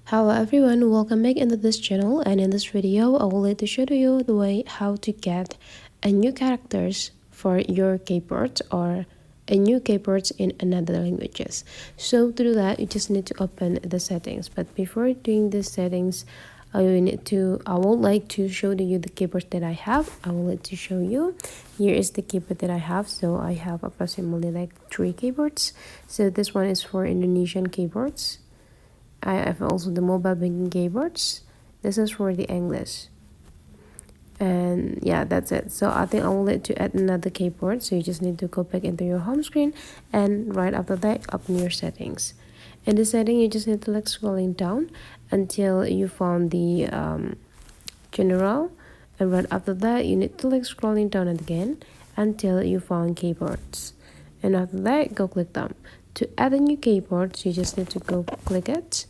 Hello everyone, welcome back into this channel, and in this video I would like to show you the way how to get a new characters for your keyboard or a new keyboards in another languages. So to do that, you just need to open the settings. But before doing the settings, I would like to show you the keyboard that I have. I would like to show you. Here is the keyboard that I have. So I have approximately like 3 keyboards. So this one is for Indonesian keyboards. I have also the mobile banking keyboards. This is for the English. And yeah, that's it. So I think I will let to add another keyboard. So you just need to go back into your home screen, and right after that, open your settings. In the setting, you just need to like scrolling down until you found the general, and right after that, you need to like scrolling down again until you found keyboards. And after that, go click them. To add a new keyboard, you just need to go click it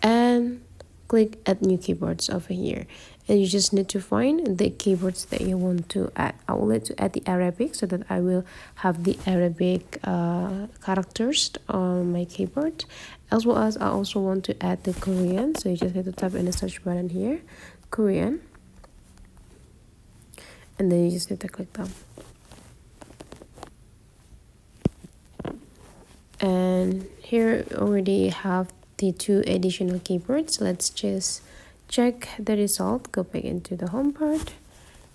and click add new keyboards over here, and you just need to find the keyboards that you want to add. I will like to add the Arabic so that I will have the Arabic characters on my keyboard, as well as I also want to add the Korean. So you just need to tap in the search button here, Korean, and then you just need to click them. And here already have the 2 additional keyboards. Let's just check the result. Go back into the home part,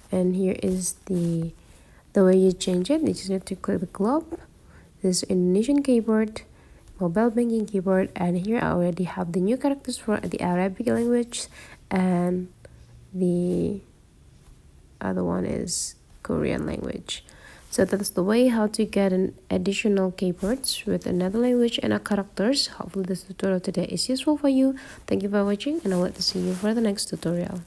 and here is the way you change it. You just need to click the globe. This Indonesian keyboard, mobile banking keyboard, and here I already have the new characters for the Arabic language, and the other one is Korean language. So that's the way how to get an additional keyboards with another language and a characters. Hopefully this tutorial today is useful for you. Thank you for watching, and I'll like to see you for the next tutorial.